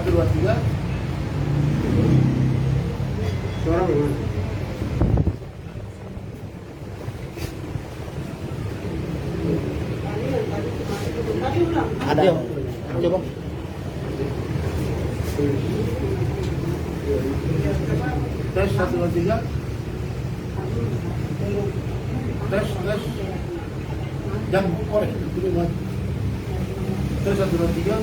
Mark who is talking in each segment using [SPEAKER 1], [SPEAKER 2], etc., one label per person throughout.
[SPEAKER 1] 1, 2, 3.
[SPEAKER 2] Suara gimana?
[SPEAKER 3] Ada. Coba.
[SPEAKER 1] Tes 1, 2, 3. Tes. Jangan korek. Tes 1, 2, 3.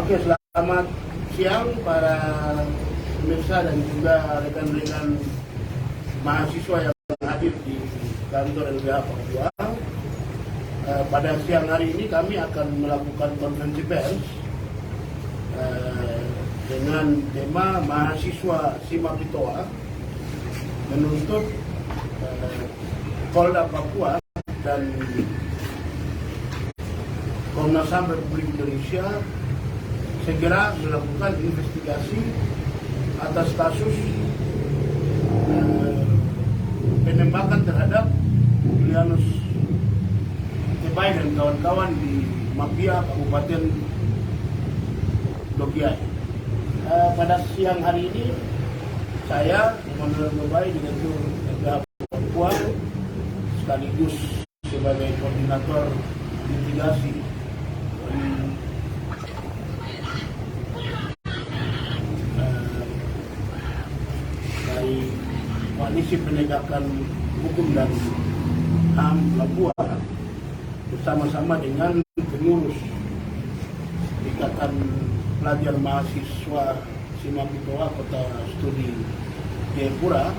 [SPEAKER 1] Oke, selamat siang para pemirsa dan juga rekan-rekan mahasiswa yang hadir di kantor LBH Papua. Pada siang hari ini kami akan melakukan konferensi pers dengan tema mahasiswa Simapitoa menuntut Polda Papua dan Komnas HAM Republik Indonesia segera melakukan investigasi atas kasus penembakan terhadap Julianus Tebay dan kawan-kawan di Mapia, Kabupaten Dogiai. Pada siang hari ini saya Emmanuel Tebay Direktur LBH Papua sekaligus sebagai koordinator mitigasi dari Koalisi Penegakan Hukum dan HAM Papua bersama-sama dengan pengurus Ikatan Pelajar Mahasiswa Simapitoa Kota Studi Jayapura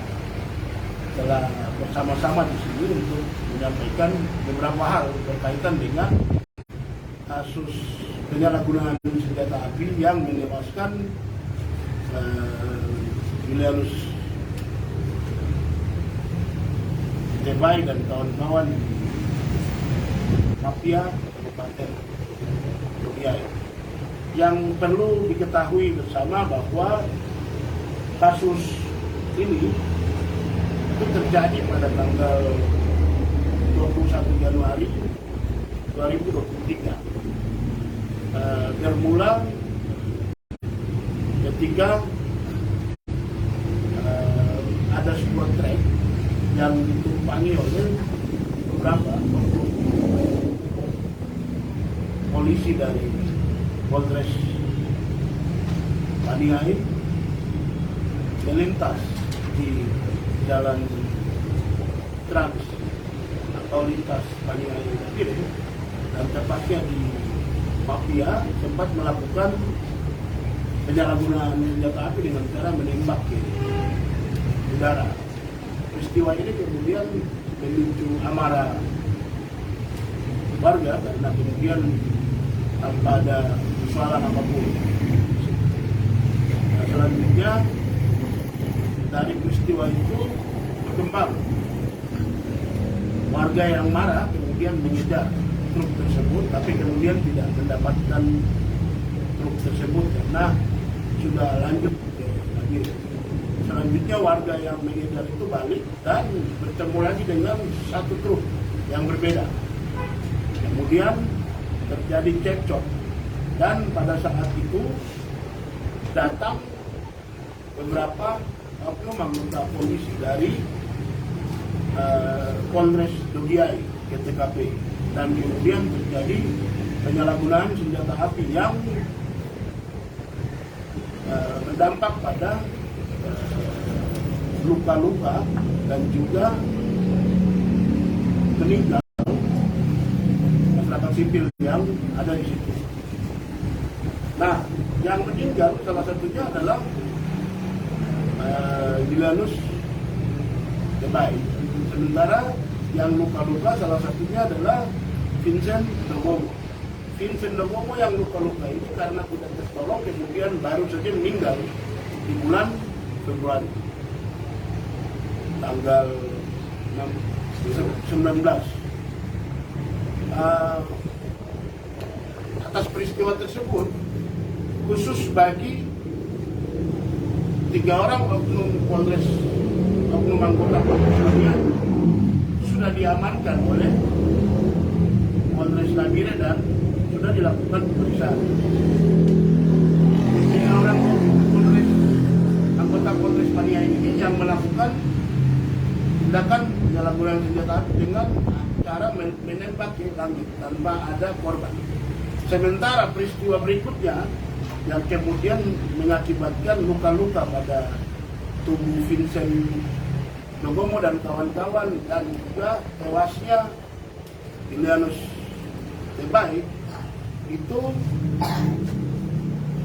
[SPEAKER 1] telah bersama-sama di sini untuk menyampaikan beberapa hal berkaitan dengan kasus penyalahgunaan senjata api yang menewaskan Julianus Tebay dan kawan-kawan di Mapia, Kabupaten Dogiai. Yang perlu diketahui bersama bahwa kasus ini itu terjadi pada tanggal 21 Januari 2023. Bermula ketika ada sebuah trek yang ditumpangi oleh beberapa polisi dari Polres Paniai melintas di jalan Trans atau lintas Paniai kiri dan tepatnya di Mapia sempat melakukan penyalahgunaan senjata api dengan cara menembak ke udara. Peristiwa ini kemudian memicu amarah warga karena kemudian tanpa ada persoalan apapun. Nah, selanjutnya dari peristiwa itu berkembang. Warga yang marah kemudian mengejar truk tersebut, tapi kemudian tidak mendapatkan truk tersebut karena sudah lanjut ke lagi. Selanjutnya warga yang mengejar itu balik dan bertemu lagi dengan satu truk yang berbeda. Kemudian terjadi cekcok dan pada saat itu datang beberapa oknum anggota polisi dari Polres Dogiai ke TKP dan kemudian terjadi penyalahgunaan senjata api yang berdampak pada luka-luka dan juga meninggal masyarakat sipil yang ada di situ. Nah, yang meninggal salah satunya adalah Julianus Tebay. Sementara yang luka-luka salah satunya adalah Vincent Dogomo. Vincent Dogomo yang luka-luka ini karena tidak tertolong kemudian baru saja meninggal di bulan Februari tanggal 19. Atas peristiwa tersebut khusus bagi 3 orang oknum anggota Polres Labire sudah diamankan oleh Polres Labire dan sudah dilakukan pemeriksaan. 3 orang anggota Polres Paniai ini yang melakukan tindakan penyalahgunaan senjata api dengan cara menembak ke langit tanpa ada korban. Sementara peristiwa berikutnya yang kemudian mengakibatkan luka-luka pada tubuh Vincent Dogomo dan kawan-kawan dan juga tewasnya Julianus Tebay itu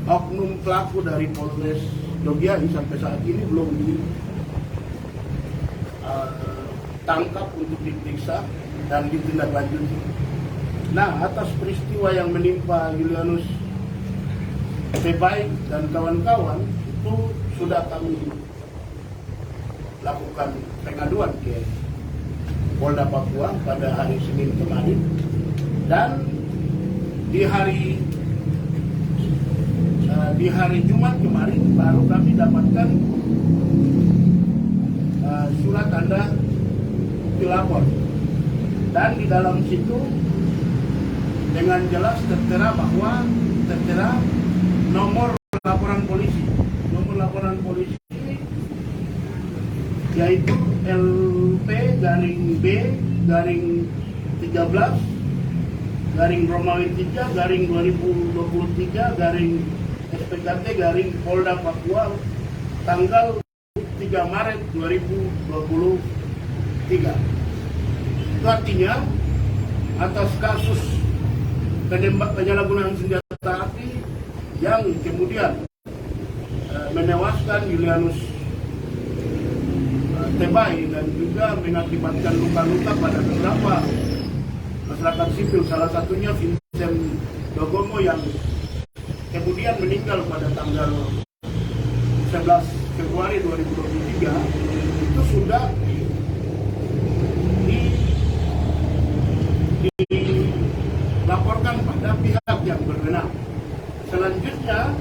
[SPEAKER 1] oknum pelaku dari Polres Dogiai sampai saat ini belum ditangkap untuk diperiksa dan ditindaklanjuti. Nah, atas peristiwa yang menimpa Julianus Tebay dan kawan-kawan itu sudah kami lakukan pengaduan ke Polda Papua pada hari Senin kemarin, dan di hari Jumat kemarin baru kami dapatkan surat tanda dilapor, dan di dalam situ dengan jelas tertera nomor laporan polisi yaitu LP-B-13-Romawi 3-2023-SPKT-Polda Papua tanggal 3 Maret 2023. Itu artinya atas kasus penyalahgunaan senjata api yang kemudian menewaskan Julianus Tebay dan juga mengakibatkan luka-luka pada beberapa masyarakat sipil, salah satunya Vincent Dogomo yang kemudian meninggal pada tanggal 11 Februari 2023, itu sudah dilaporkan pada pihak yang berwenang. Selanjutnya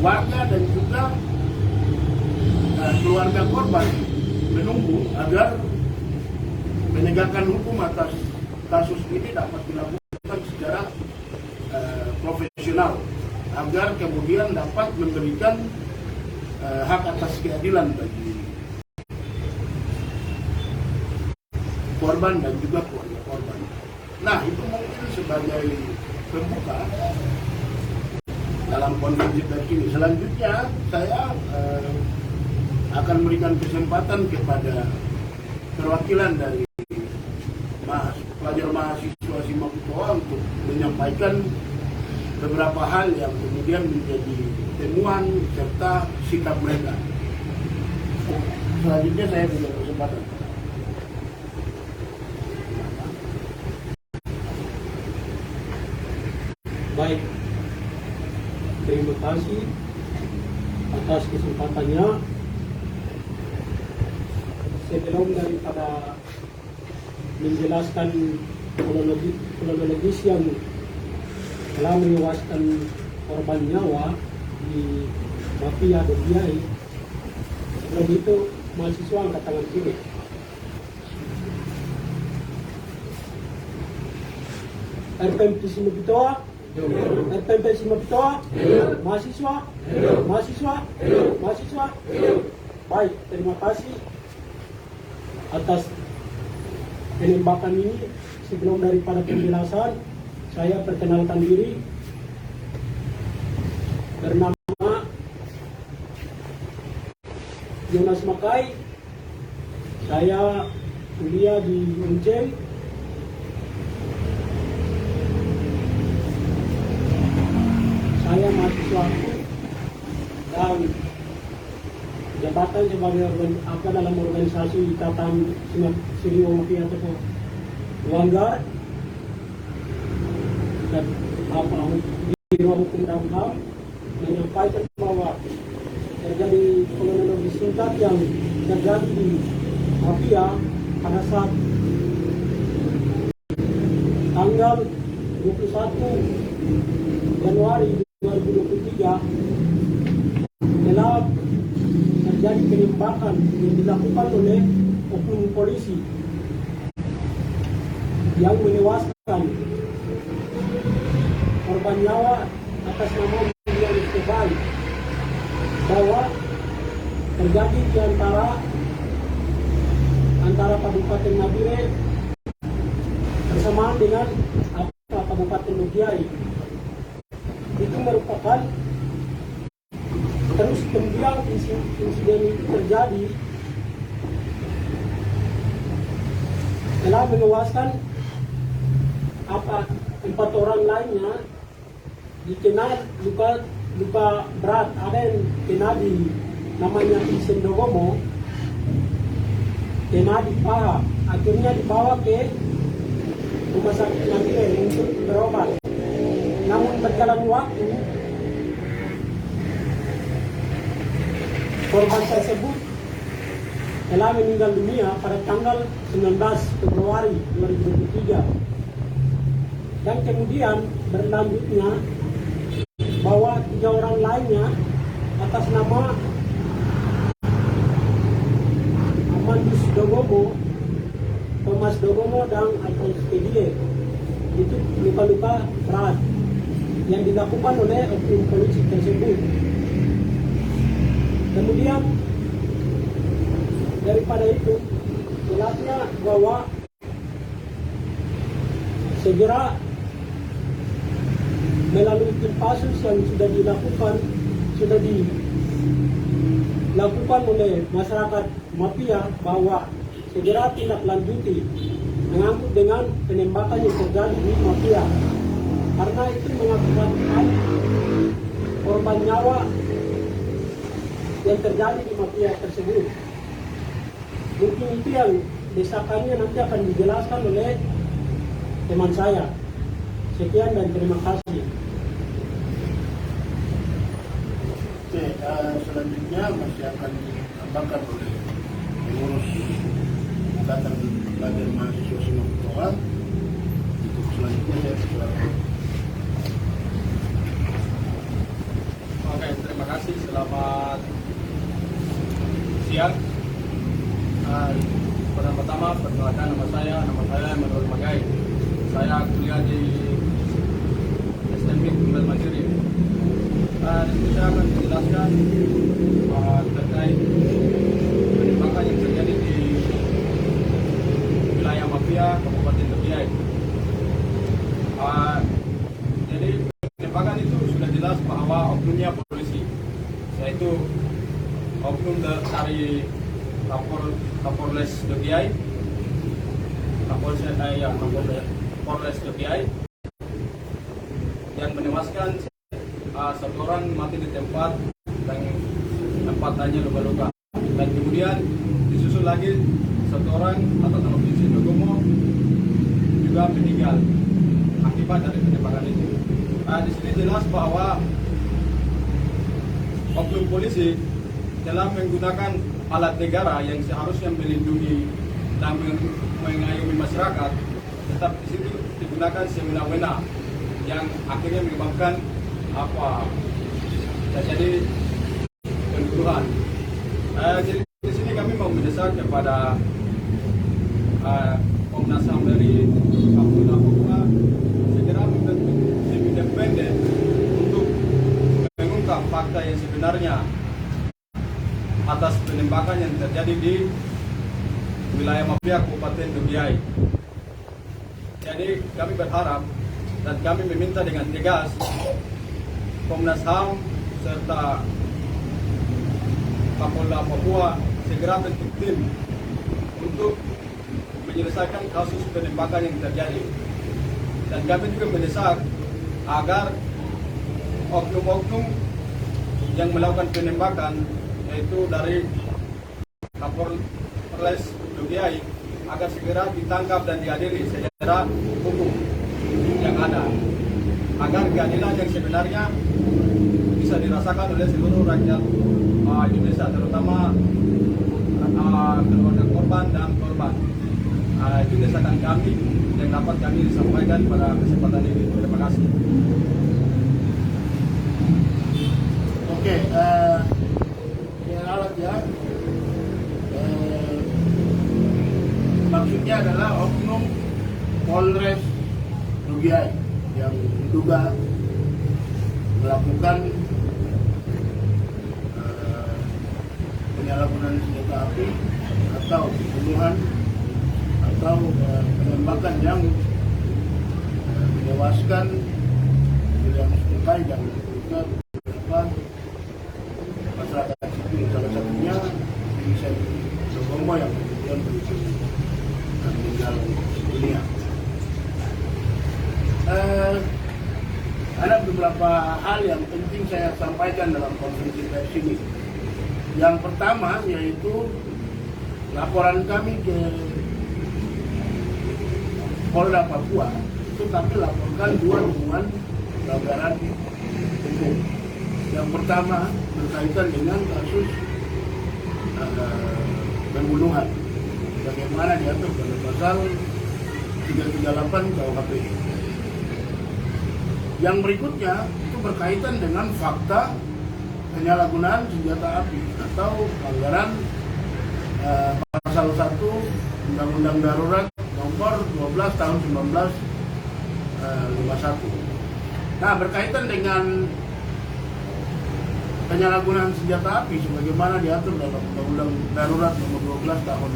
[SPEAKER 1] warga dan juga keluarga korban menunggu agar penegakan hukum atas kasus ini dapat dilakukan secara profesional agar kemudian dapat memberikan hak atas keadilan bagi korban dan juga keluarga korban. Nah, itu mungkin sebagai pembuka dalam konferensi pers ini. Selanjutnya saya akan memberikan kesempatan kepada perwakilan dari pelajar mahasiswa Simapitoa untuk menyampaikan beberapa hal yang kemudian menjadi temuan serta sikap mereka. Selanjutnya saya berikan kesempatan.
[SPEAKER 2] Baik, terima kasih atas kesempatannya. Sebelum daripada menjelaskan kronologis yang telah menewaskan korban nyawa di mafia Dogiai, sebelum itu mahasiswa angkat tangan kiri. RPMP Simapitoa, RPMP Simapitoa, mahasiswa. Baik, terima kasih atas penembakan ini. Sebelum daripada penjelasan, saya perkenalkan diri. Bernama Jonas Makai. Saya kuliah di UNCEM. Saya mahasiswa dan jabatan sebagai dalam organisasi Ikatan Siri Mafia atau Wanggar dan Biro Hukum dan HAM menyampaikan bahwa terjadi kronologi singkat yang terjadi di mafia pada saat tanggal 21 Januari 2023 setelah terjadi penembakan yang dilakukan oleh oknum polisi yang menewaskan korban nyawa atas nama William Esteban, bahwa terjadi di antara Kabupaten Nabire bersamaan dengan Kabupaten Lugiai. Itu merupakan terus kemudian insiden itu terjadi telah menewaskan 4 orang lainnya, dikenal luka berat. Ada yang kena di namanya Isen Dogomo, kena di paha, akhirnya dibawa ke rumah sakit Nabire untuk berobat. Namun berjalan waktu, korban tersebut telah meninggal dunia pada tanggal 19 Februari 2023. Dan kemudian berlanjutnya bahwa 3 orang lainnya atas nama Amandus Dogomo, Thomas Dogomo, dan Alphonse Pedie itu luka-luka berat yang dilakukan oleh oknum polisi tersebut. Kemudian daripada itu, jelasnya bahwa segera melalui tim pasus yang sudah dilakukan oleh masyarakat Mapia, bahwa segera tindak lanjuti mengangkut dengan penembakan yang terjadi di Mapia, karena itu mengakibatkan korban nyawa yang terjadi di Mapia tersebut. Mungkin itu yang desakannya nanti akan dijelaskan oleh teman saya. Sekian dan terima kasih.
[SPEAKER 1] Oke, selanjutnya masih akan ditambahkan oleh pengurus Ikatan Pelajar Mahasiswa Singapura. Untuk selanjutnya saya persilakan.
[SPEAKER 3] Oke, terima kasih. Selamat siang. Pertama-tama perkenalkan nama saya Menurut Magai. Saya kuliah di STMK Tunggal Mandiri. Di sini saya akan menjelaskan terkait penembakan yang terjadi di wilayah Mapia, Kabupaten Lugiai. Jadi penembakan itu sudah jelas bahwa oknumnya polisi, yaitu oknum dari Kapolres Lugiai, Kapolres Lugiai, yang menewaskan 1 orang mati di tempat dan 4 lainnya luka-luka. Dan kemudian disusul lagi 1 orang atas nama Vincent Dogomo juga meninggal akibat dari penembakan itu. Di sini jelas bahwa oknum polisi telah menggunakan alat negara yang seharusnya melindungi dan mengayomi masyarakat, tetap di situ digunakan semena-mena yang akhirnya menyebabkan terjadi pembunuhan. Jadi di sini kami mau mendesak kepada Komnas HAM dari Kapolda Papua segera membentuk tim independen untuk mengungkap fakta yang sebenarnya atas penembakan yang terjadi di wilayah Mapia, Kabupaten Lugiai. Jadi kami berharap dan kami meminta dengan tegas Komnas HAM serta Kapolda Papua segera bentuk tim untuk menyelesaikan kasus penembakan yang terjadi. Dan kami juga mendesak agar oknum-oknum yang melakukan penembakan, yaitu dari Kapolres Lugiai, agar segera ditangkap dan diadili secara hukum yang ada, agar keadilan yang sebenarnya bisa dirasakan oleh seluruh rakyat Indonesia, terutama keluarga korban dan korban. Itu desakan kami yang dapat kami sampaikan pada kesempatan ini. Terima kasih.
[SPEAKER 1] Oke, ini adalah oknum Polres Rugiai yang diduga melakukan penyalahgunaan senjata api atau pembunuhan atau penembakan yang menewaskan Julianus Tukai dan juga beberapa masyarakat sipil, salah satunya Vincent Ndogomo yang kemudian meninggal dunia. Ada beberapa hal yang penting saya sampaikan dalam konferensi pers ini. Yang pertama yaitu laporan kami ke Polda Papua itu kami laporkan 2 temuan pelanggaran hukum. Yang pertama berkaitan dengan kasus pembunuhan, bagaimana diatur pada pasal 338 KUHP. Yang berikutnya itu berkaitan dengan fakta penyalahgunaan senjata api atau pelanggaran pasal 1 Undang-Undang Darurat nomor 12 tahun 1951. Nah, berkaitan dengan penyalahgunaan senjata api sebagaimana diatur dalam Undang-Undang Darurat nomor 12 tahun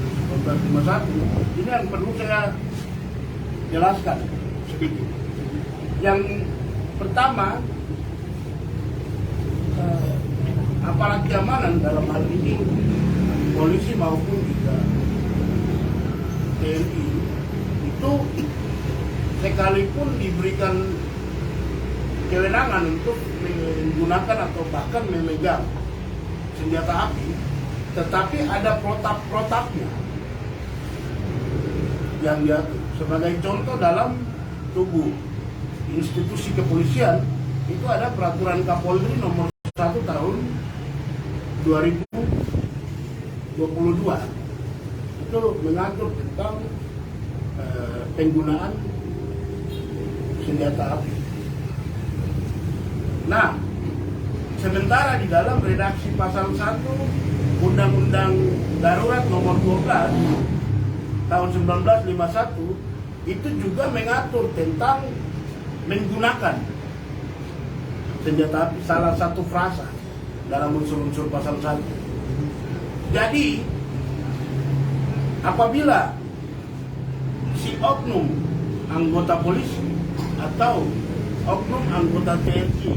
[SPEAKER 1] 1951, ini yang perlu saya jelaskan sedikit. Yang pertama, aparat keamanan dalam hal ini polisi maupun juga TNI itu sekalipun diberikan kewenangan untuk menggunakan atau bahkan memegang senjata api, tetapi ada protap-protapnya yang diatur. Sebagai contoh, dalam tubuh institusi kepolisian itu ada peraturan Kapolri nomor 1 tahun 2022 itu mengatur tentang penggunaan senjata api. Nah, sementara di dalam redaksi pasal 1 Undang-Undang Darurat nomor 12 tahun 1951 itu juga mengatur tentang menggunakan senjata api, salah satu frasa dalam unsur-unsur pasal 1. Jadi apabila si oknum anggota polisi atau oknum anggota TNI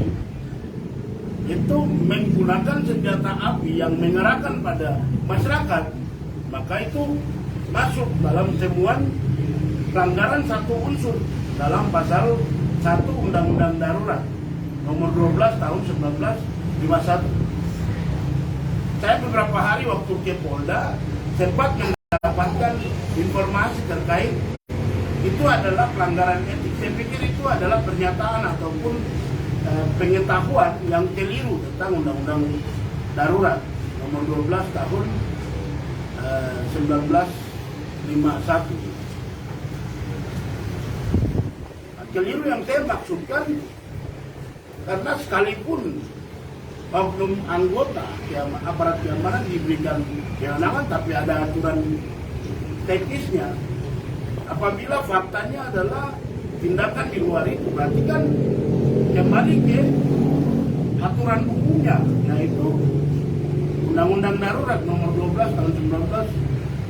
[SPEAKER 1] itu menggunakan senjata api yang mengerahkan pada masyarakat, maka itu masuk dalam temuan pelanggaran satu unsur dalam pasal 1 Undang-Undang Darurat nomor 12 tahun 1951. Saya beberapa hari waktu ke Polda sempat mendapatkan informasi terkait itu adalah pelanggaran etik. Saya pikir itu adalah pernyataan ataupun pengetahuan yang keliru tentang Undang-Undang Darurat nomor 12 tahun 1951. Keliru yang saya maksudkan karena sekalipun oknum anggota aparat keamanan diberikan kewenangan, tapi ada aturan teknisnya. Apabila faktanya adalah tindakan di luar itu, berarti kan kembali ke aturan umumnya, yaitu Undang-Undang Darurat nomor 12 tahun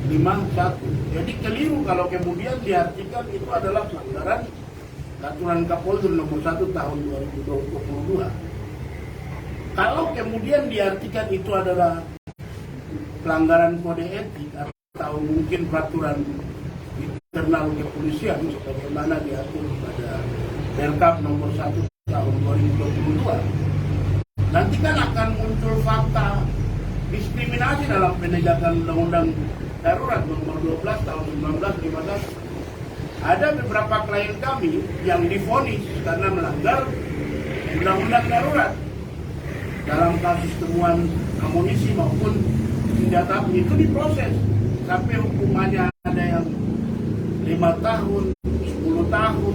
[SPEAKER 1] 1951. Jadi keliru kalau kemudian diartikan itu adalah pelanggaran Peraturan Kapolri nomor 1 tahun 2022. Kalau kemudian diartikan itu adalah pelanggaran kode etik atau mungkin peraturan internal kepolisian sebagaimana diatur pada Perkap nomor 1 tahun 2022, nanti kan akan muncul fakta diskriminasi dalam penegakan Undang-Undang Darurat nomor 12 tahun 1951. Ada beberapa klien kami yang divonis karena melanggar Undang-Undang Darurat dalam kasus temuan amunisi maupun senjata api, itu diproses sampai hukumannya ada yang 5 tahun, 10 tahun,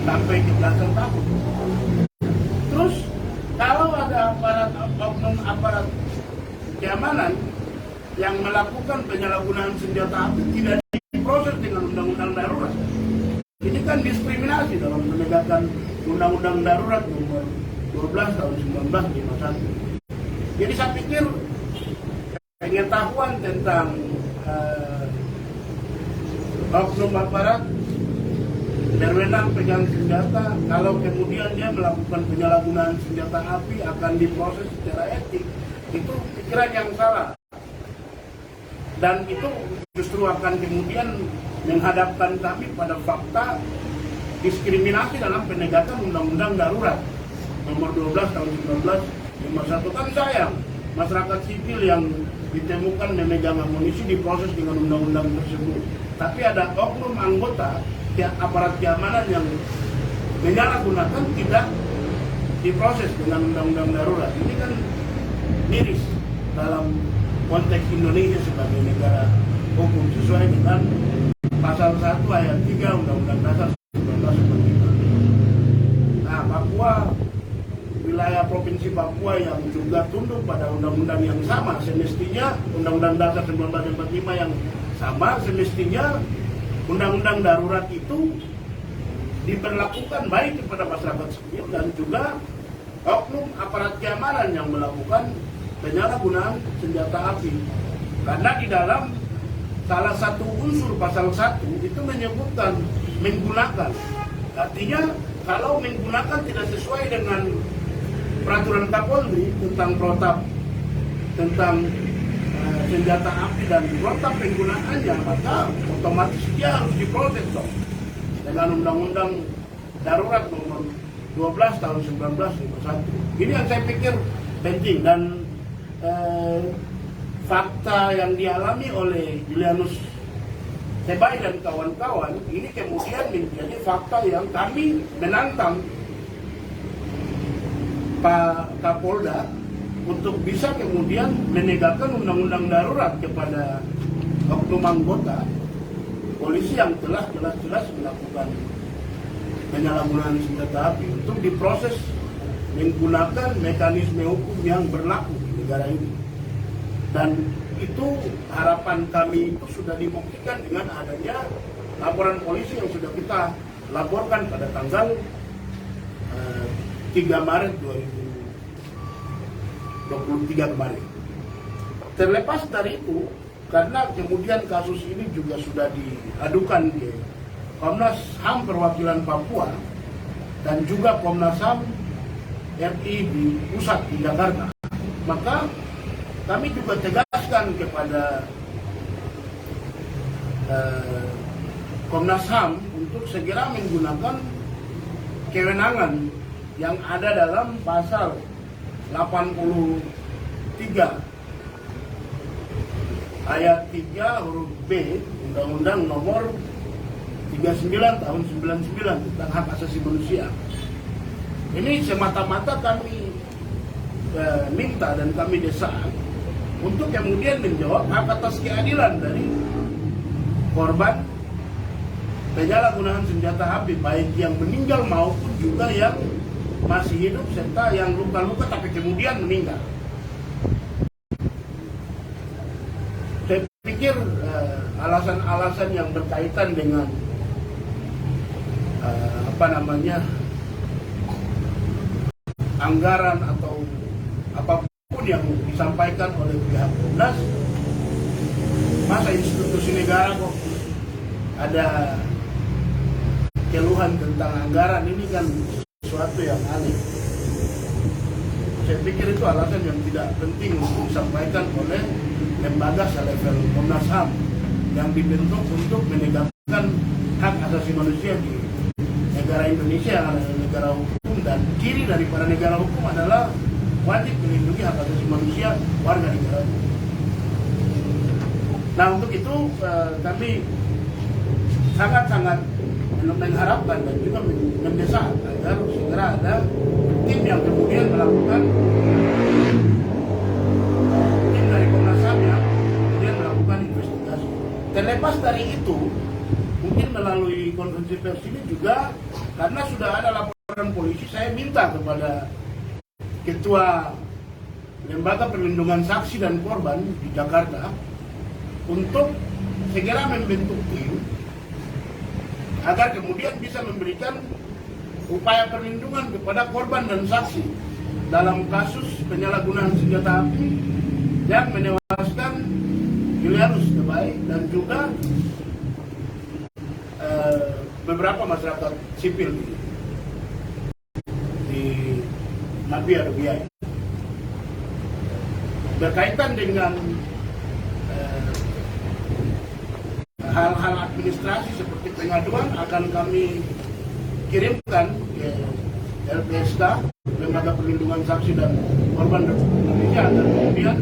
[SPEAKER 1] sampai ke belasan tahun. Terus kalau ada oknum aparat keamanan yang melakukan penyalahgunaan senjata api tidak diproses melakukan diskriminasi dalam penegakan Undang-Undang Darurat nomor 12 tahun 1951. Jadi saya pikir pengetahuan tentang oknum aparat berwenang pegang senjata, kalau kemudian dia melakukan penyalahgunaan senjata api akan diproses secara etik, itu pikiran yang salah. Dan itu justru akan kemudian menghadapkan kami pada fakta diskriminasi dalam penegakan Undang-Undang Darurat nomor 12 tahun 1951. Kan sayang masyarakat sipil yang ditemukan memegang amunisi diproses dengan undang-undang tersebut, tapi ada oknum anggota aparat keamanan yang menyalahgunakan tidak diproses dengan undang-undang darurat. Ini kan miris dalam konteks Indonesia sebagai negara hukum sesuai dengan pasal 1 ayat 3 Undang-Undang Dasar 1945. Nah, Papua, wilayah Provinsi Papua yang juga tunduk pada undang-undang yang sama, semestinya Undang-Undang Dasar 1945 yang sama, semestinya Undang-Undang Darurat itu diberlakukan baik kepada masyarakat sipil dan juga oknum aparat keamanan yang melakukan penyalahgunaan senjata api. Karena di dalam salah satu unsur pasal 1 itu menyebutkan menggunakan. Artinya kalau menggunakan tidak sesuai dengan peraturan Kapolri tentang protap, tentang senjata api dan protap penggunaannya, maka otomatis dia harus diproses dong dengan Undang-Undang Darurat nomor 12 tahun 1951. Ini yang saya pikir penting, dan fakta yang dialami oleh Julianus Tebay dan kawan-kawan ini kemudian menjadi fakta yang kami menantang Pak Kapolda untuk bisa kemudian menegakkan undang-undang darurat kepada oknum anggota polisi yang telah jelas-jelas melakukan penyalahgunaan senjata api untuk diproses menggunakan mekanisme hukum yang berlaku di negara ini. Dan itu harapan kami itu sudah dibuktikan dengan adanya laporan polisi yang sudah kita laporkan pada tanggal 3 Maret 2023 kemarin. Terlepas dari itu, karena kemudian kasus ini juga sudah diadukan ke Komnas HAM Perwakilan Papua dan juga Komnas HAM RI di pusat di Jakarta, maka kami juga tegaskan kepada Komnas HAM untuk segera menggunakan kewenangan yang ada dalam pasal 83 ayat 3 huruf B Undang-Undang nomor 39 tahun 99 tentang hak asasi manusia. Ini semata-mata kami minta dan kami desak untuk kemudian menjawab hak atas keadilan dari korban penyalahgunaan senjata api, baik yang meninggal maupun juga yang masih hidup serta yang luka-luka tapi kemudian meninggal. Saya pikir alasan-alasan yang berkaitan dengan anggaran atau apapun yang disampaikan oleh pihak Komnas, masa institusi negara kok ada keluhan tentang anggaran, ini kan sesuatu yang aneh. Saya pikir itu alasan yang tidak penting untuk disampaikan oleh lembaga selevel Komnas HAM yang dibentuk untuk menegakkan hak asasi manusia di negara Indonesia yang adalah negara hukum, dan ciri daripada negara hukum adalah wajib melindungi hak asasi manusia warga negara. Nah, untuk itu kami sangat-sangat mengharapkan dan juga mendesak agar segera ada tim yang kemudian melakukan tim dari Komnas HAM yang kemudian melakukan investigasi. Terlepas dari itu, mungkin melalui konferensi pers ini juga, karena sudah ada laporan polisi, saya minta kepada Ketua Lembaga Perlindungan Saksi dan Korban di Jakarta untuk segera membentuk tim agar kemudian bisa memberikan upaya perlindungan kepada korban dan saksi dalam kasus penyalahgunaan senjata api yang menewaskan Julianus Kebaik dan juga beberapa masyarakat sipil di Mapia Rubiai. Berkaitan dengan hal-hal administrasi seperti pengaduan akan kami kirimkan ke LPSK, Lembaga Perlindungan Saksi dan Korban Republik Indonesia, agar kemudian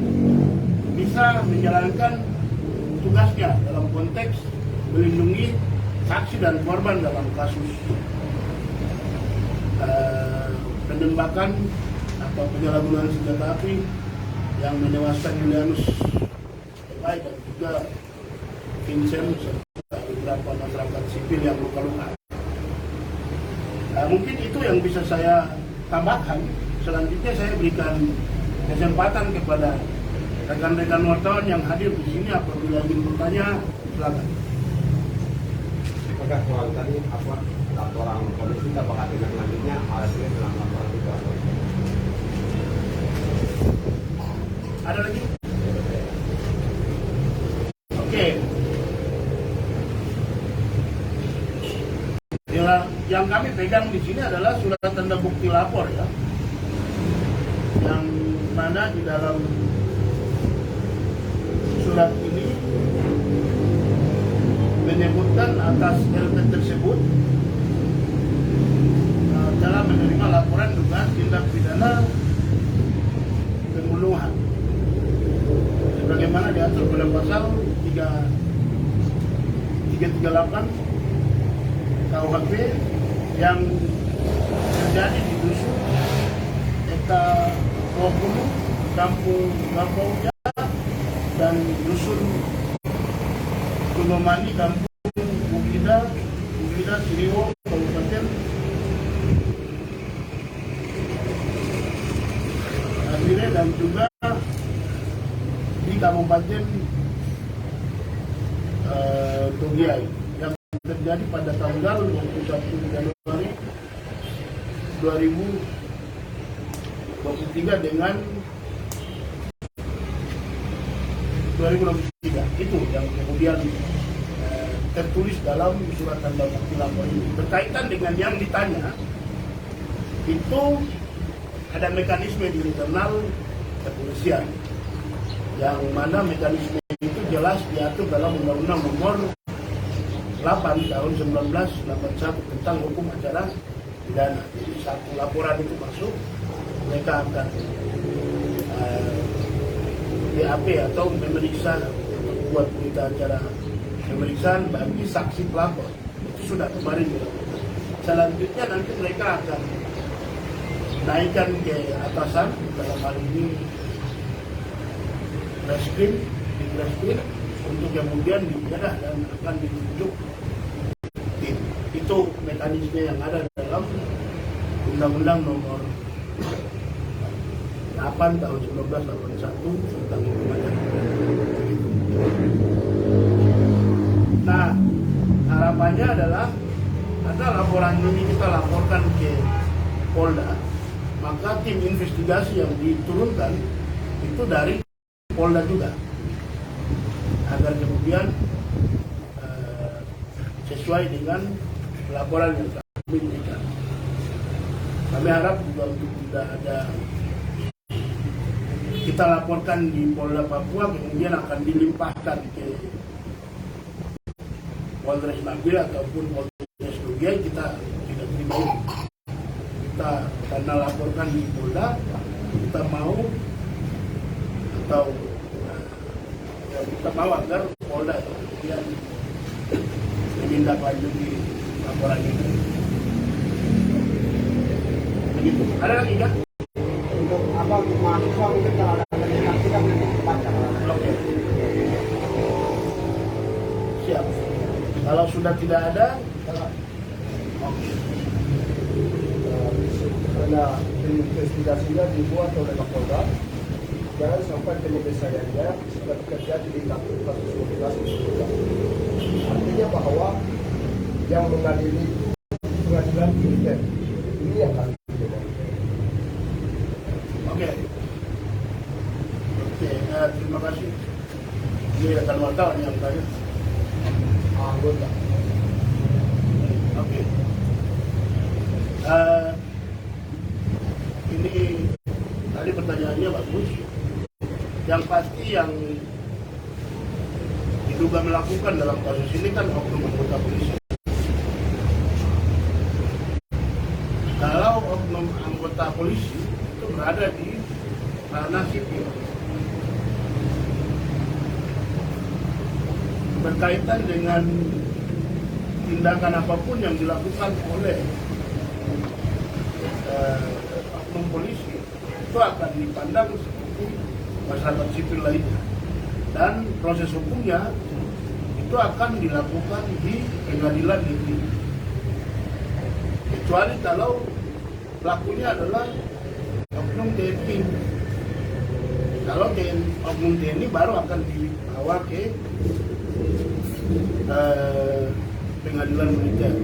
[SPEAKER 1] bisa menjalankan tugasnya dalam konteks melindungi saksi dan korban dalam kasus penembakan atau penyalahgunaan senjata api yang menewaskan Julianus Kebaik dan juga Vincent serta beberapa masyarakat sipil yang luka-luka. Mungkin itu yang bisa saya tambahkan. Selanjutnya saya berikan kesempatan kepada rekan-rekan wartawan yang hadir di sini apabila ingin bertanya, silakan.
[SPEAKER 4] Apakah soal tadi laporan polisi apakah tindak lanjutnya hasilnya dalam laporan itu atau
[SPEAKER 1] ada lagi? Oke. Yang kami pegang di sini adalah surat tanda bukti lapor ya, yang mana di dalam surat ini menyebutkan atas LP tersebut telah menerima laporan dugaan tindak pidana pembunuhan sebagaimana diatur pada pasal 338 KUHP yang terjadi di dusun Eka 20 Kampung Gapauja dan dusun Gunumani Kampung Bukida Siriwo Kabupaten Abire dan juga di Kabupaten Togiai yang terjadi pada tanggal 21 Januari 2023 dengan 2023. Itu yang kemudian tertulis dalam surat tanda bukti lapor ini. Berkaitan dengan yang ditanya, itu ada mekanisme di internal kepolisian yang mana mekanisme itu jelas diatur dalam Undang-Undang Nomor 8 tahun 1981 tentang hukum acara pidana. Jadi satu laporan itu masuk, mereka akan BAP atau memeriksa, buat berita acara pemeriksaan bagi saksi pelapor. Itu sudah kemarin dilakukan. Selanjutnya nanti mereka akan naikkan ke atasan, dalam hal ini reskrim, di reskrim untuk kemudian dibedah dan akan ditunjuk tim. Itu mekanisme yang ada dalam Undang-Undang Nomor 8 tahun 1981 tentang hukum acara pidana. Nah, harapannya adalah karena laporan ini kita laporkan ke Polda, maka tim investigasi yang diturunkan itu dari Polda juga, agar kemudian sesuai dengan laporan yang kami berikan. Kami harap juga untuk tidak ada kita laporkan di Polda Papua kemudian akan dilimpahkan ke Polres Nabil ataupun Polres Togiai, kita tidak terima ini. Kita karena laporkan di Polda, kita mau atau kita mau agar Polda kemudian menindaklanjuti laporan ini. Begitu. Ada lagi kan?
[SPEAKER 4] untuk apa mahasiswa mungkin kalau ada yang tidak nanti baca.
[SPEAKER 1] Oke. Siap. Kalau sudah tidak ada, oke.
[SPEAKER 4] Karena investigasinya dibuat oleh Kapolda, jangan sampai penyelesaiannya seperti terjadi di kasus 12 itu. Artinya bahwa
[SPEAKER 5] yang mengadili pengadilan militer. Ini yang kami dengar.
[SPEAKER 1] Oke. Terima kasih. Ini akan wartawan yang tanya.
[SPEAKER 5] Anggota.
[SPEAKER 1] Oke. Ini tadi pertanyaannya bagus. Yang pasti yang diduga melakukan dalam kasus ini kan oknum anggota polisi. Kalau oknum anggota polisi itu berada di ranah sipil, berkaitan dengan tindakan apapun yang dilakukan oleh oknum polisi itu akan dipandang seperti masyarakat sipil lainnya, dan proses hukumnya itu akan dilakukan di pengadilan negeri, kecuali kalau pelakunya adalah oknum TNI. Kalau oknum TNI baru akan dibawa ke pengadilan militer.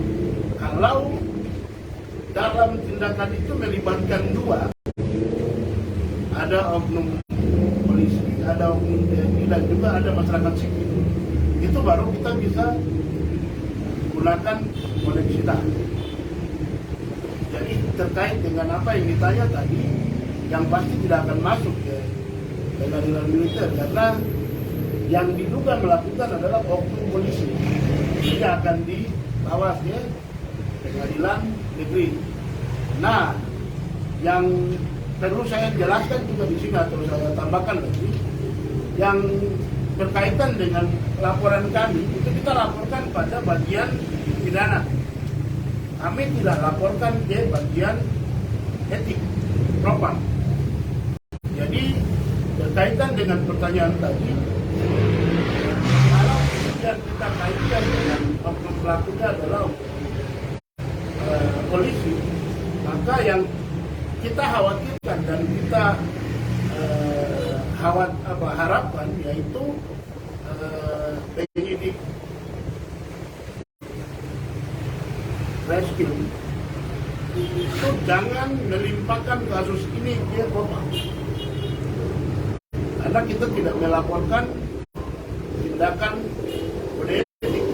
[SPEAKER 1] Kalau dalam tindakan itu melibatkan dua, ada oknum polisi, ada oknum TNI, dan juga ada masyarakat sipil, itu baru kita bisa gunakan koneksitas. Jadi terkait dengan apa yang ditanya tadi, yang pasti tidak akan masuk ke pengadilan militer, karena yang diduga melakukan adalah oknum polisi. Dia akan dibawa ke pengadilan negeri. Nah, yang perlu saya jelaskan juga di sini atau saya tambahkan lagi, yang berkaitan dengan laporan kami itu kita laporkan pada bagian pidana. Kami tidak laporkan ke bagian etik, propam. Jadi berkaitan dengan pertanyaan tadi, kalau kemudian kita kaitkan dengan oknum pelakunya adalah polisi, maka yang kita khawatirkan dan kita harapkan yaitu penyidik reskrim itu jangan melimpahkan kasus ini ke propam, karena kita tidak melaporkan tindakan kode etik,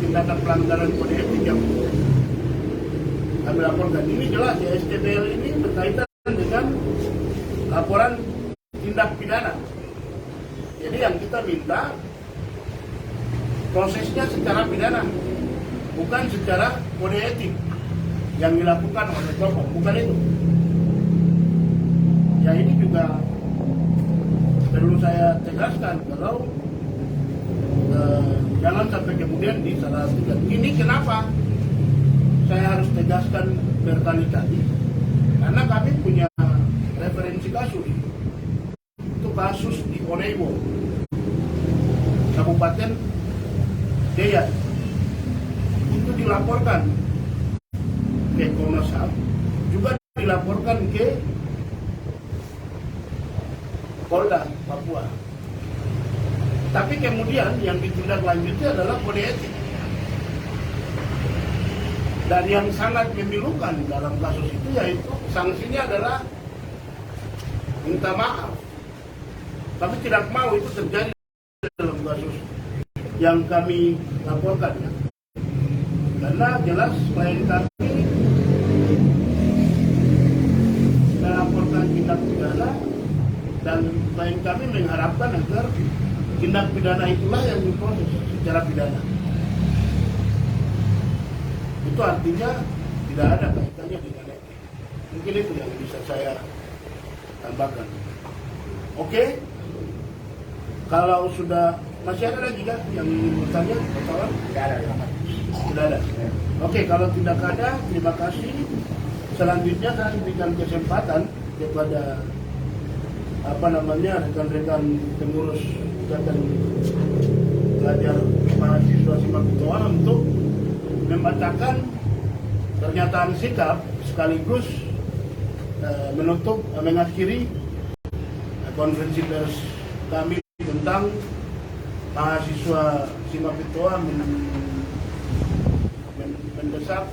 [SPEAKER 1] tindakan pelanggaran kode etik yang kami laporkan. Ini jelas ya, STBL ini berkaitan dengan laporan tindak pidana. Jadi yang kita minta prosesnya secara pidana, bukan secara kode etik yang dilakukan oleh propam, bukan itu. Ya ini juga perlu saya tegaskan, kalau jangan sampai kemudian disalahgunakan. Ini kenapa saya harus tegaskan berkali-kali, karena kami punya referensi kasus. Itu kasus di Oneibo, Kabupaten Deyan. Itu dilaporkan ke Komnas HAM, juga dilaporkan ke Polda Papua. Tapi kemudian yang ditindaklanjuti adalah kode etik. Dan yang sangat memilukan dalam kasus itu yaitu sanksinya adalah minta maaf. Kami tidak mau itu terjadi dalam kasus yang kami laporkan, ya. Karena jelas klien kami melaporkan tindak pidana, dan klien kami mengharapkan agar tindak pidana itulah yang diproses secara pidana. Itu artinya tidak ada kaitannya dengan etik. Mungkin itu yang bisa saya tambahkan. Oke? Kalau sudah, masih ada lagi kan yang ingin bertanya? Pertanyaan?
[SPEAKER 5] Tidak ada.
[SPEAKER 1] Tidak ada. Oke, kalau tidak ada, terima kasih. Selanjutnya saya berikan kesempatan kepada rekan-rekan pengurus Ikatan Pelajar Mahasiswa Simak Kutoa untuk membacakan pernyataan sikap sekaligus mengakhiri konferensi pers kami tentang mahasiswa si Mapitoa mendesak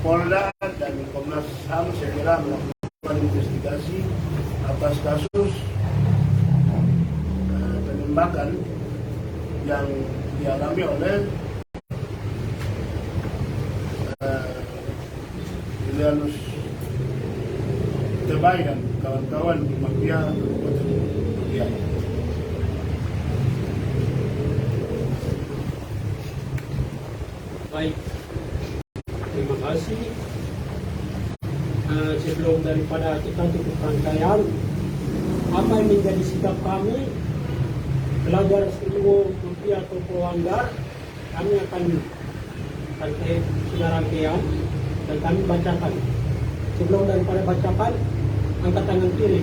[SPEAKER 1] Polda dan Komnas HAM segera melakukan investigasi atas kasus penembakan yang dialami oleh Julianus Tebay dan kawan-kawan di mafia Kabupaten Dugiay.
[SPEAKER 2] Baik, terima kasih. Sebelum daripada kita tutup rangkaian, apa yang menjadi sikap kami pelajar seluruh mafia atau pelanggar, kami akan rangkaian dan kami bacakan. Sebelum daripada bacakan, angkat tangan kiri.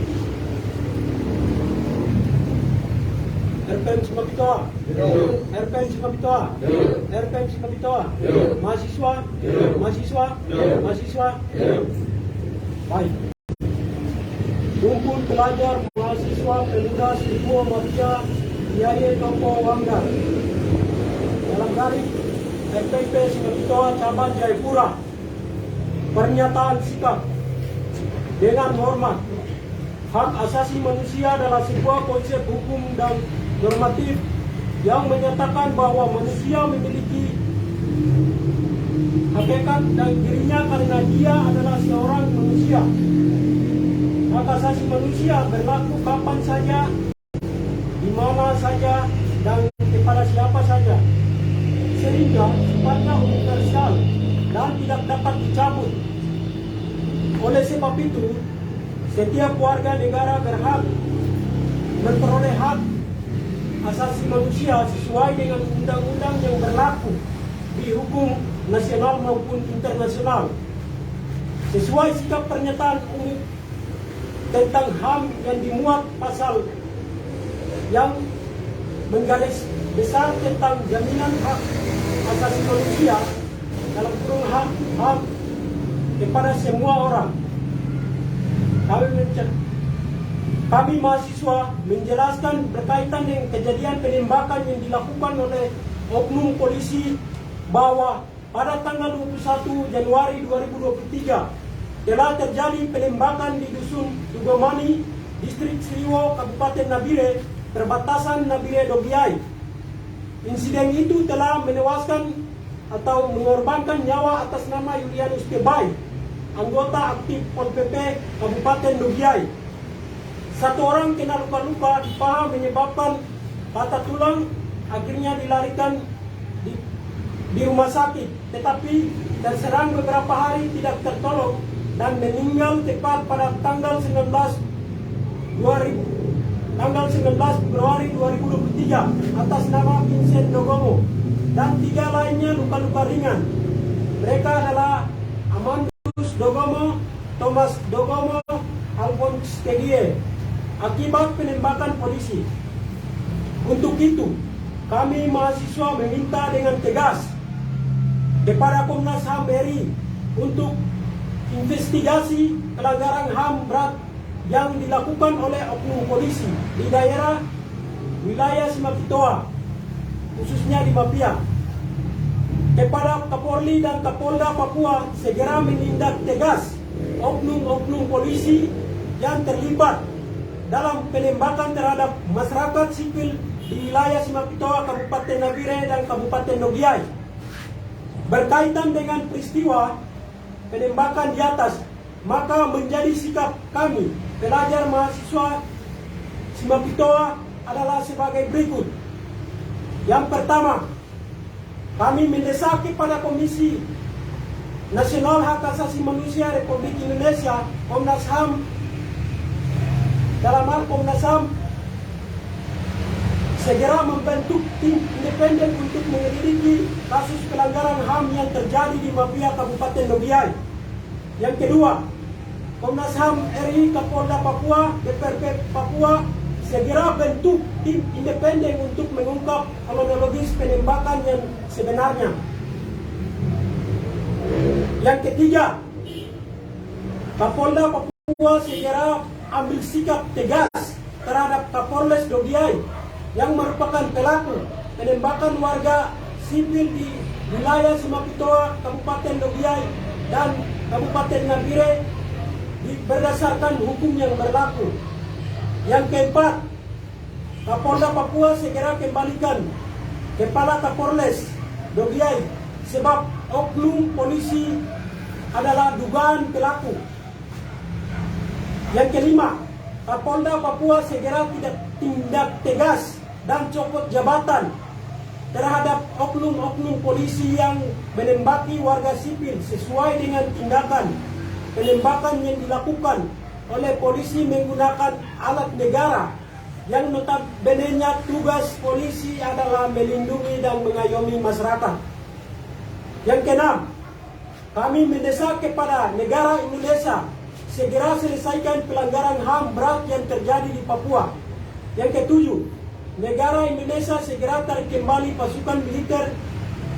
[SPEAKER 2] RPM Mapitoa, RPM Mapitoa, RPM Mapitoa, mahasiswa, mahasiswa, mahasiswa. Baik. Rumpun pelajar, mahasiswa, pemuda, semua mafia, Yaya Toko Wanggar. Dalam garis FPP Mapitoa Cabang Jayapura. Pernyataan sikap dengan hormat. Hak asasi manusia adalah sebuah konsep hukum dan normatif yang menyatakan bahwa manusia memiliki hakikat dan dirinya karena dia adalah seorang manusia. Hak asasi manusia berlaku kapan saja, di mana saja, dan kepada siapa saja, sehingga sifatnya universal dan tidak dapat dicabut. Oleh sebab itu, setiap warga negara berhak memperoleh hak asasi manusia sesuai dengan undang-undang yang berlaku di hukum nasional maupun internasional. Sesuai sikap pernyataan umum tentang HAM yang dimuat pasal yang menggaris besar tentang jaminan hak asasi manusia dalam kurung HAM kepada semua orang. Kami mahasiswa menjelaskan berkaitan dengan kejadian penembakan yang dilakukan oleh oknum polisi bahwa pada tanggal 21 Januari 2023 telah terjadi penembakan di Dusun Tugomani, Distrik Sriwo, Kabupaten Nabire, perbatasan Nabire Dogiay. Insiden itu telah menewaskan atau mengorbankan nyawa atas nama Julianus Tebay, anggota aktif Pol PP Kabupaten Dogiay. Satu orang kena luka-luka di paha menyebabkan patah tulang, akhirnya dilarikan di rumah sakit, tetapi terserang beberapa hari tidak tertolong dan meninggal tepat pada tanggal 19 Februari 2023 atas nama Vincent Dogomo, dan 3 lainnya luka-luka ringan. Mereka adalah Amandus Dogomo, Thomas Dogomo, Alphonse Tegie, akibat penembakan polisi. Untuk itu, kami mahasiswa meminta dengan tegas kepada Komnas HAM RI untuk investigasi pelanggaran HAM berat yang dilakukan oleh oknum polisi di daerah wilayah Mapitoa, khususnya di Mapia. Kepada Kapolri dan Kapolda Papua segera menindak tegas oknum-oknum polisi yang terlibat dalam penembakan terhadap masyarakat sipil di wilayah Mapitoa, Kabupaten Nabire, dan Kabupaten Dogiay. Berkaitan dengan peristiwa penembakan di atas, maka menjadi sikap kami, pelajar mahasiswa Mapitoa, adalah sebagai berikut. Yang pertama, kami mendesak kepada Komisi Nasional Hak Asasi Manusia Republik Indonesia, Komnas HAM, dalam hal Komnas HAM, segera membentuk tim independen untuk menyelidiki kasus pelanggaran HAM yang terjadi di Mapia, Kabupaten Dogiay. Yang kedua, Komnas HAM RI, Kapolda Papua, DPRP Papua segera bentuk tim independen untuk mengungkap kronologis penembakan yang sebenarnya. Yang ketiga, Kapolda Papua segera ambil sikap tegas terhadap Kapolres Dogiay yang merupakan pelaku penembakan warga sipil di wilayah Simapitoa, Kabupaten Logiai, dan Kabupaten Nabire berdasarkan hukum yang berlaku. Yang keempat, Kapolda Papua segera kembalikan Kepala Kapolres Logiai sebab oknum polisi adalah dugaan pelaku. Yang kelima, Kapolda Papua segera tidak tindak tegas dan copot jabatan terhadap oknum-oknum polisi yang menembaki warga sipil sesuai dengan tindakan penembakan yang dilakukan oleh polisi menggunakan alat negara yang notabene-nya tugas polisi adalah melindungi dan mengayomi masyarakat. Yang keenam, kami mendesak kepada negara Indonesia segera selesaikan pelanggaran HAM berat yang terjadi di Papua. Yang ketujuh, negara Indonesia segera tarik kembali pasukan militer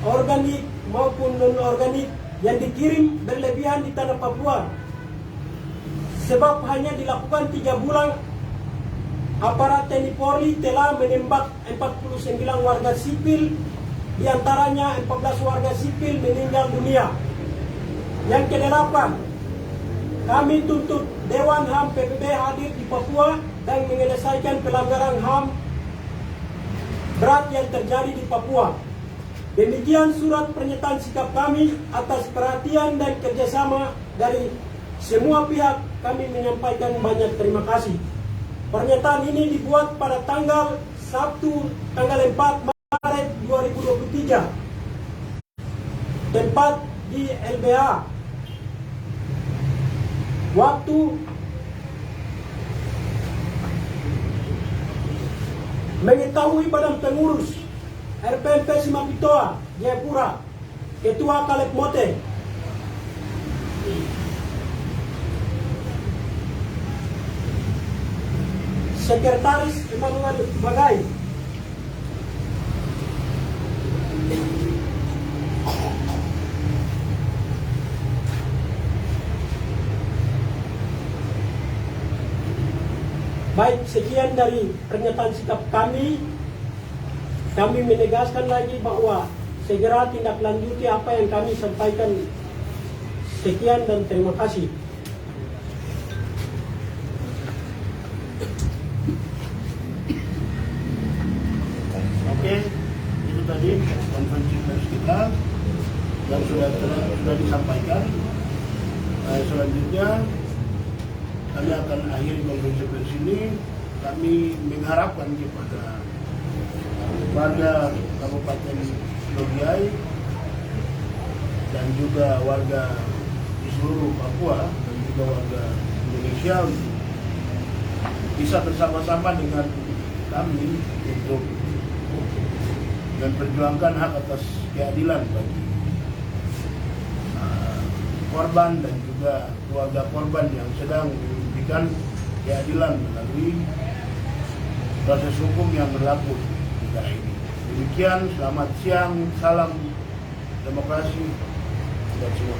[SPEAKER 2] organik maupun non-organik yang dikirim berlebihan di tanah Papua. Sebab hanya dilakukan 3 bulan, aparat TNI Polri telah menembak 49 warga sipil, diantaranya 14 warga sipil meninggal dunia. Yang kedelapan, kami tuntut Dewan HAM PBB hadir di Papua dan menyelesaikan pelanggaran HAM berat yang terjadi di Papua. Demikian surat pernyataan sikap kami. Atas perhatian dan kerjasama dari semua pihak kami menyampaikan banyak terima kasih. Pernyataan ini dibuat pada tanggal Sabtu tanggal 4 Maret 2023. Tempat di LBH. Waktu mengetahui Badan Pengurus RPMP Simapitoa, Jayapura, Ketua Kaleb Mote, Sekretaris Emmanuel Bagai, baik, sekian dari pernyataan sikap kami. Kami menegaskan lagi bahwa segera tindak lanjuti apa yang kami sampaikan. Sekian dan terima kasih.
[SPEAKER 1] Oke, itu tadi konferensi pers kita yang sudah disampaikan. Selanjutnya kami akan akhiri konferensi pers ini. Kami mengharapkan kepada warga Kabupaten Logiai dan juga warga di seluruh Papua dan juga warga Indonesia untuk bisa bersama-sama dengan kami untuk memperjuangkan hak atas keadilan bagi korban dan juga keluarga korban yang sedang memberikan keadilan melalui proses hukum yang berlaku di negara ini. Demikian, selamat siang, salam demokrasi buat semua.